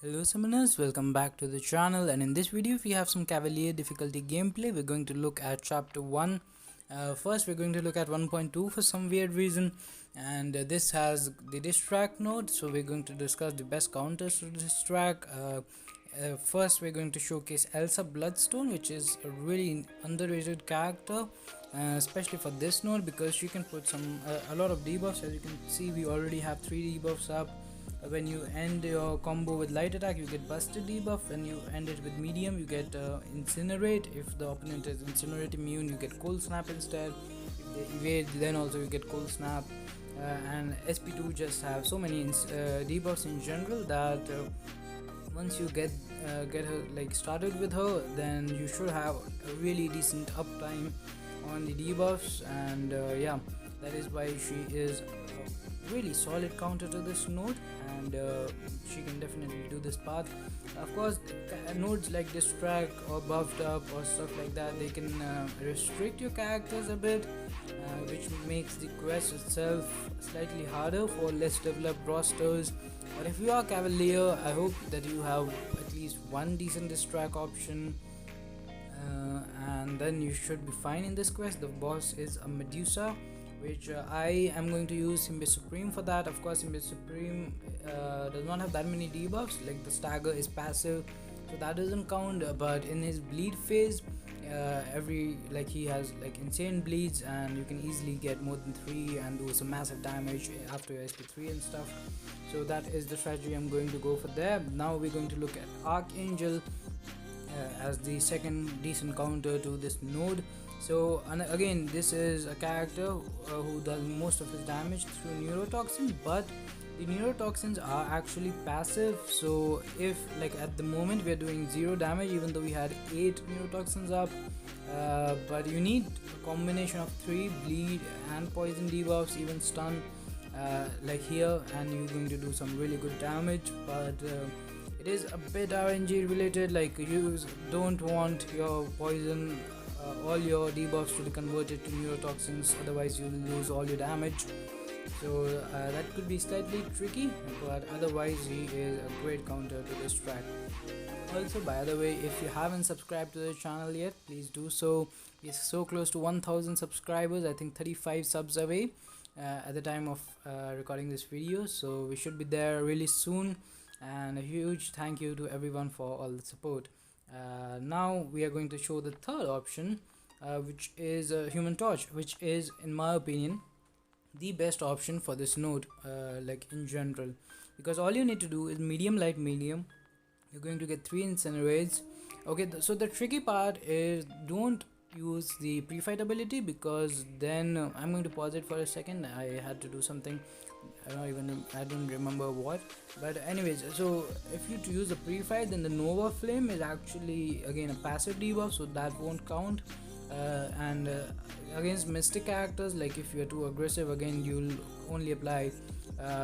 Hello summoners, welcome back to the channel, and in this video we have some Cavalier difficulty gameplay. We're going to look at chapter 1. First we're going to look at 1.2 for some weird reason, and this has the distract node, so we're going to discuss the best counters to distract. First we're going to showcase Elsa Bloodstone, which is a really underrated character, especially for this node because she can put a lot of debuffs. As you can see, we already have 3 debuffs up. When you end your combo with light attack, you get busted debuff. When you end it with medium, you get incinerate. If the opponent is incinerate immune, you get cold snap instead. If they evade, then also you get cold snap. And SP2 just have so many debuffs in general that once you get her like started with her, then you should have a really decent uptime on the debuffs. And yeah, that is why she is a really solid counter to this node, and she can definitely do this path. Of course, nodes like distract or buffed up or stuff like that, they can restrict your characters a bit, which makes the quest itself slightly harder for less developed rosters. But if you are Cavalier, I hope that you have at least one decent distract option, and then you should be fine in this quest. The boss is a Medusa, which I am going to use Symbiote Supreme for that. Of course, Symbiote Supreme does not have that many debuffs, like the stagger is passive, so that doesn't count. But in his bleed phase, he has like insane bleeds, and you can easily get more than 3 and do some massive damage after your SP3 and stuff. So that is the strategy I'm going to go for there. Now we're going to look at Archangel as the second decent counter to this node. So, and again, this is a character who does most of his damage through neurotoxin, but the neurotoxins are actually passive. So if like at the moment we are doing 0 damage, even though we had 8 neurotoxins up, but you need a combination of 3 bleed and poison debuffs, even stun like here, and you're going to do some really good damage. But it is a bit RNG related, like you don't want your poison all your debuffs to be converted to neurotoxins, otherwise you'll lose all your damage. So that could be slightly tricky, but otherwise he is a great counter to this track. Also, by the way, if you haven't subscribed to the channel yet, please do so. We're so close to 1000 subscribers, I think 35 subs away at the time of recording this video, so we should be there really soon. And a huge thank you to everyone for all the support. Now we are going to show the third option, which is Human Torch, which is, in my opinion, the best option for this node, like in general, because all you need to do is medium, light, medium. You're going to get 3 incinerates. Okay, so the tricky part is don't use the pre-fight ability, because then I'm going to pause it for a second. I had to do something, I don't remember what, but anyways, so if you use the pre-fight, then the Nova Flame is actually again a passive debuff, so that won't count. And against mystic characters, like if you're too aggressive, again you'll only apply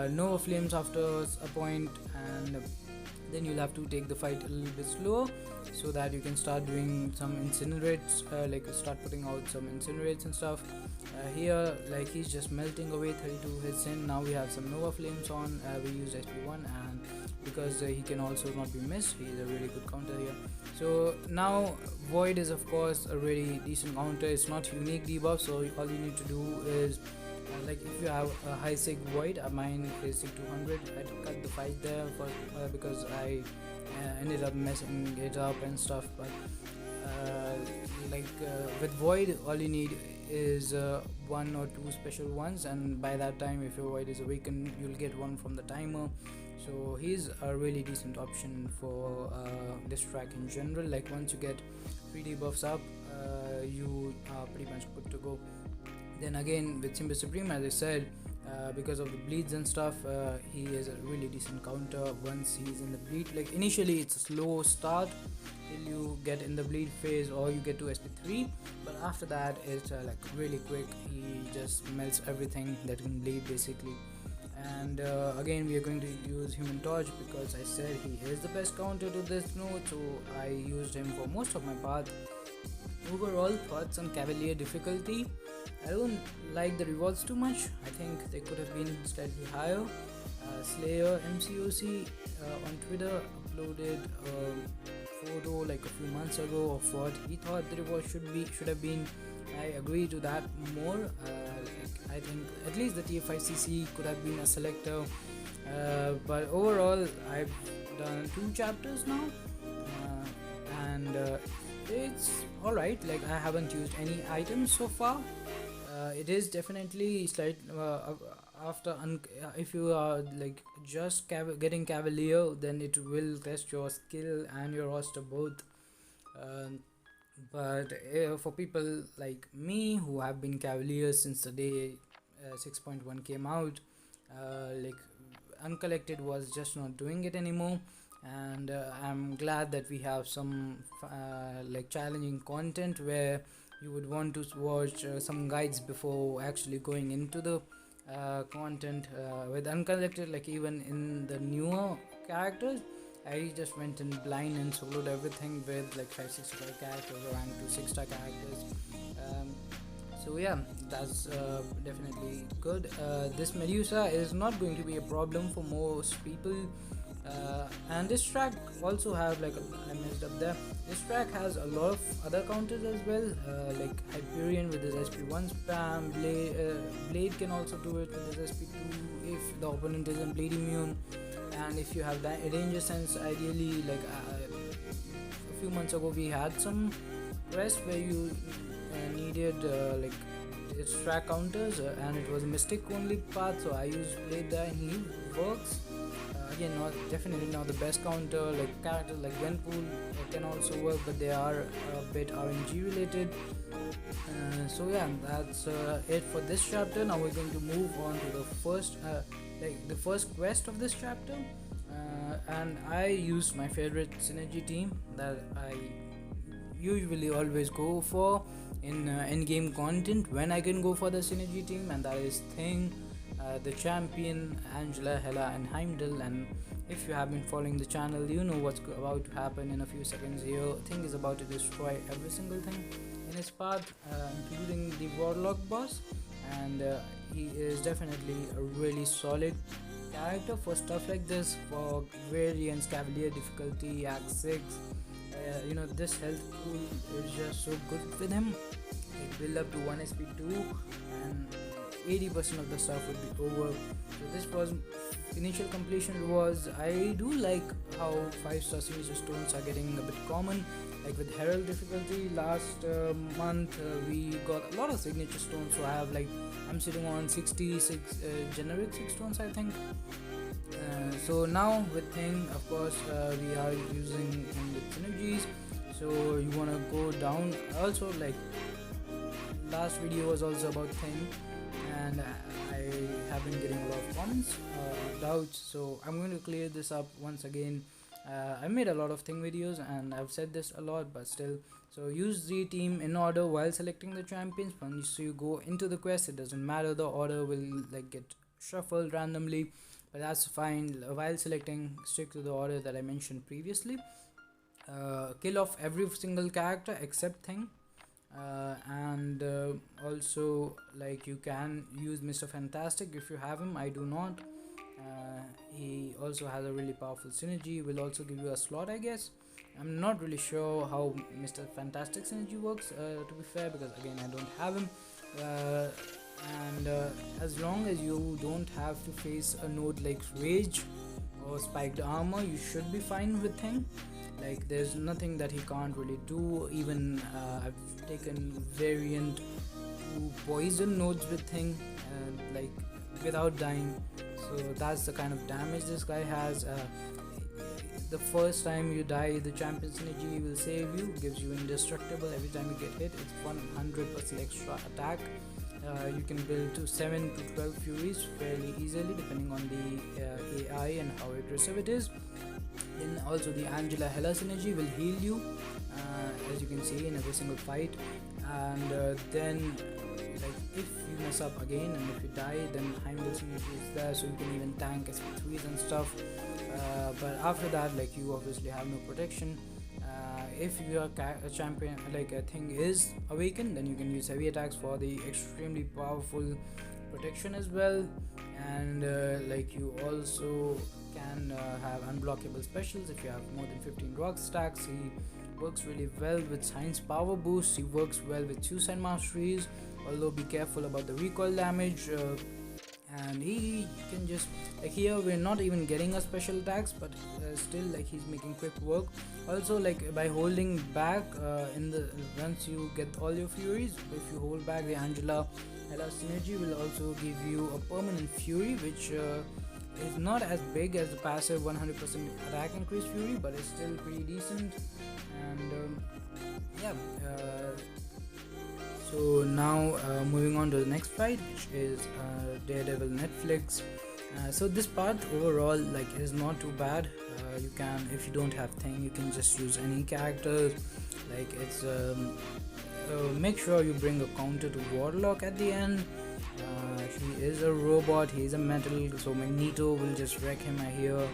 Nova Flames after a point, and then you'll have to take the fight a little bit slower, so that you can start doing some incinerates, like start putting out some incinerates and stuff. Here, like he's just melting away 32 hits in. Now we have some Nova Flames on. We use SP1, and because he can also not be missed, he is a really good counter here. So now Void is of course a really decent counter. It's not unique debuff, so all you need to do is like if you have a high sig Void, mine is sig 200. I cut the fight there for because I ended up messing it up and stuff. But with Void, all you need is 1 or 2 special ones, and by that time, if your Void is awakened, you'll get one from the timer. So he's a really decent option for this track in general. Like once you get 3 debuffs up, you are pretty much good to go. Then again with Symbiote Supreme, as I said, because of the bleeds and stuff, he is a really decent counter once he's in the bleed. Like initially it's a slow start till you get in the bleed phase or you get to SP3, but after that it's like really quick. He just melts everything that can bleed basically. And again we are going to use Human Torch because I said he is the best counter to this node, so I used him for most of my path. Overall thoughts on Cavalier difficulty: I don't like the rewards too much. I think they could have been slightly higher. Slayer MCOC on Twitter uploaded a photo like a few months ago of what he thought the reward should have been. I agree to that more. I think at least the TF5CC could have been a selector, but overall I've done 2 chapters now, and it's alright. Like, I haven't used any items so far. It is definitely slight if you are like just getting Cavalier, then it will test your skill and your roster both. But for people like me who have been Cavaliers since the day 6.1 came out, like, Uncollected was just not doing it anymore, and I'm glad that we have some like challenging content where you would want to watch some guides before actually going into the content. With Uncollected, like, even in the newer characters, I just went in blind and soloed everything with like 565 characters or rank 2 6-star characters. So yeah, that's definitely good. This Medusa is not going to be a problem for most people. And this track also have like I messed up there. This track has a lot of other counters as well, like Hyperion with his SP1 spam, Blade can also do it with his SP2 if the opponent isn't Blade immune, and if you have that danger sense, ideally, like a few months ago we had some quest where you needed like its track counters, and it was a mystic only path, so I used Blade there and he works. Again, definitely not the best counter. Like, characters like Gwenpool can also work, but they are a bit RNG related. So yeah, that's it for this chapter. Now we're going to move on to the first quest of this chapter, and I used my favorite synergy team that I usually always go for in endgame content when I can go for the synergy team, and that is Thing, the champion, Angela, Hela, and Heimdall. And if you have been following the channel, you know what's about to happen in a few seconds here. Thing is about to destroy every single thing in his path, including the Warlock boss, and he is definitely a really solid character for stuff like this, for variants, Cavalier difficulty, Act 6. This health pool is just so good with him. Like, build up to 1 SP2 and 80% of the stuff would be over. So this was initial completion rewards. I do like how 5-star signature stones are getting a bit common. Like with Herald difficulty last month, we got a lot of signature stones. So I'm sitting on 66 generic 6 stones, I think. So now with Thing, of course, we are using him with synergies. So you want to go down. Also, like, last video was also about Thing, and I have been getting a lot of comments, doubts, so I'm going to clear this up once again. I made a lot of Thing videos and I've said this a lot, but still. So use the team in order while selecting the champions. Once you go into the quest, it doesn't matter, the order will like get shuffled randomly, but that's fine. While selecting, stick to the order that I mentioned previously. Kill off every single character except Thing. And also, like, you can use Mr. Fantastic if you have him. I do not. He also has a really powerful synergy, will also give you a slot, I guess. I'm not really sure how Mr. Fantastic synergy works, to be fair, because again I don't have him. And as long as you don't have to face a node like Rage or Spiked Armor, you should be fine with Thing. Like, there's nothing that he can't really do. Even I've taken variant to poison nodes with Thing, like, without dying. So that's the kind of damage this guy has. The first time you die, the champion synergy will save you, gives you indestructible. Every time you get hit, it's 100% extra attack. You can build to 7 to 12 Furies fairly easily, depending on the AI and how aggressive it is. Then also the Angela Hela synergy will heal you, as you can see in every single fight. And then, like, if you mess up again and if you die, then Heimdall synergy is there, so you can even tank SP3s and stuff. But after that, like, you obviously have no protection. If your champion, like, a Thing is awakened, then you can use heavy attacks for the extremely powerful protection as well, and like you also can have unblockable specials if you have more than 15 rock stacks. He works really well with science power boost. He works well with suicide masteries, although be careful about the recoil damage. And he can just, like, here we're not even getting a special attacks, but still, like, he's making quick work. Also, like, by holding back in the once you get all your furies, if you hold back, the Angela Hela synergy will also give you a permanent fury, which is not as big as the passive 100% attack increase fury, but it's still pretty decent. And so now moving on to the next fight, which is Daredevil Netflix. So this part overall, like, is not too bad. You can, if you don't have thing, you can just use any characters. Like, it's make sure you bring a counter to Warlock at the end. He is a robot, he is a metal, so Magneto will just wreck him here.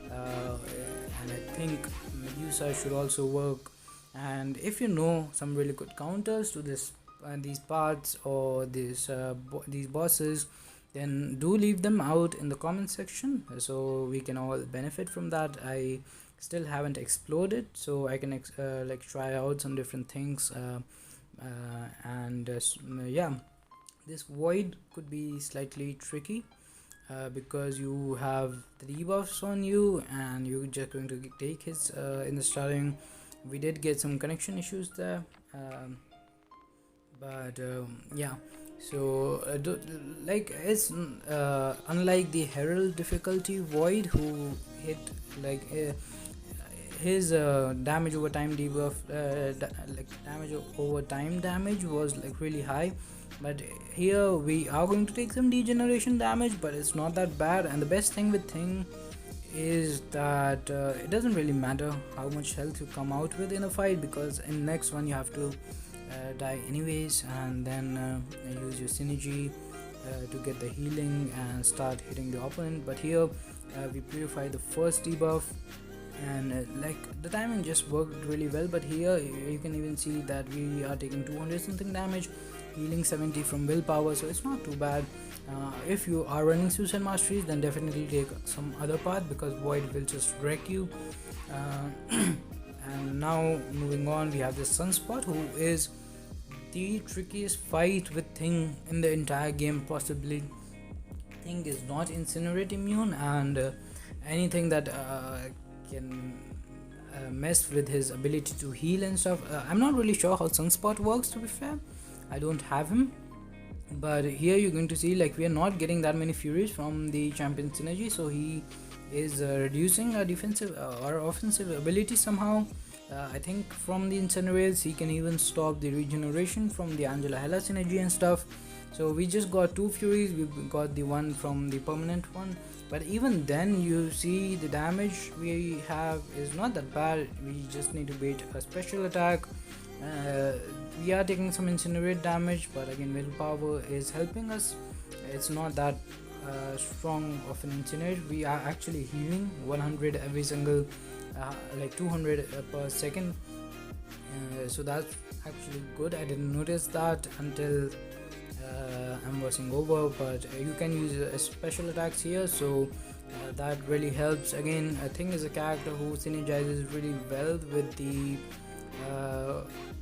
And I think Medusa should also work. And if you know some really good counters to this these parts or these bosses, then do leave them out in the comment section so we can all benefit from that. I still haven't explored it, so I can like try out some different things. Yeah, this void could be slightly tricky because you have the debuffs on you and you're just going to take his in the starting. We did get some connection issues there, but yeah, so like, it's unlike the Herald difficulty void, who hit like his damage over time debuff, like damage over time damage was like really high, but here we are going to take some degeneration damage, but it's not that bad. And the best thing with thing is that it doesn't really matter how much health you come out with in a fight, because in next one you have to die anyways, and then use your synergy to get the healing and start hitting the opponent. But here we purify the first debuff, and like the timing just worked really well. But here you can even see that we are taking 200 something damage, healing 70 from willpower, so it's not too bad. If you are running suicide masteries, then definitely take some other path, because void will just wreck you. And now moving on, we have the Sunspot, who is the trickiest fight with Thing in the entire game possibly. Thing is not incinerate immune, and anything that can mess with his ability to heal and stuff. I'm not really sure how Sunspot works, to be fair. I don't have him, but here you're going to see, like, we are not getting that many furies from the champion synergy, so he is reducing our defensive or offensive ability somehow. I think from the incinerates he can even stop the regeneration from the Angela Hela synergy and stuff. So we just got 2 furies, we got the one from the permanent one, but even then you see the damage we have is not that bad. We just need to bait a special attack. We are taking some incinerate damage, but again willpower is helping us. It's not that strong of an incinerate. We are actually healing 100 every single like 200 per second, so that's actually good. I didn't notice that until I'm watching over, but you can use special attacks here, so that really helps. Again, I think is a character who synergizes really well with the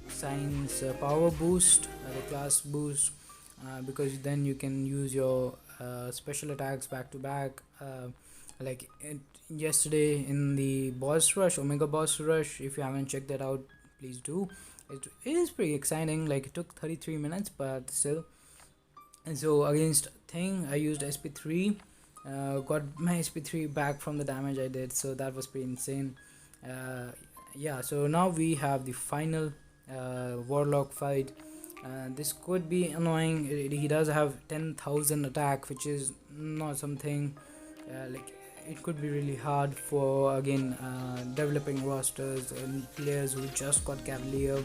science power boost, the class boost, because then you can use your special attacks back to back. Like yesterday in the boss rush, Omega boss rush, if you haven't checked that out, please do. It is pretty exciting. Like, it took 33 minutes, but still. And so against Thing, I used SP3, got my SP3 back from the damage I did, so that was pretty insane. Yeah, so now we have the final Warlock fight. This could be annoying. He does have 10,000 attack, which is not something like, it could be really hard for, again, developing rosters and players who just got Cavalier.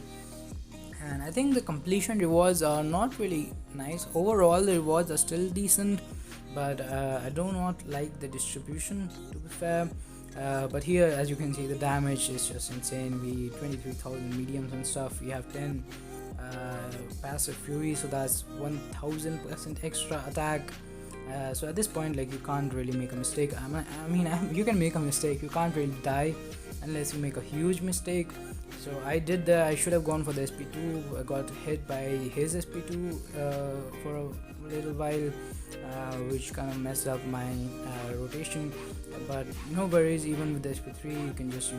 And I think the completion rewards are not really nice. Overall the rewards are still decent, but I do not like the distribution, to be fair. But here, as you can see, the damage is just insane. We 23,000 mediums and stuff. We have 10 passive fury, so that's 1000% extra attack. So at this point, like, you can't really make a mistake. You can make a mistake, you can't really die unless you make a huge mistake. So I did that. I should have gone for the SP2. I got hit by his SP2 for a little while, which kind of messed up my rotation, but no worries. Even with the SP3, you can just,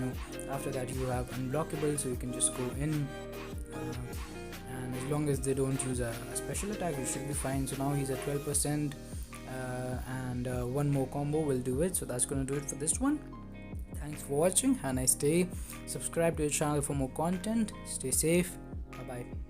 after that you have unblockable, so you can just go in, and as long as they don't use a special attack, you should be fine. So now he's at 12%, and one more combo will do it. So that's gonna do it for this one. Thanks for watching. Have a nice day. Subscribe to the channel for more content. Stay safe. Bye bye.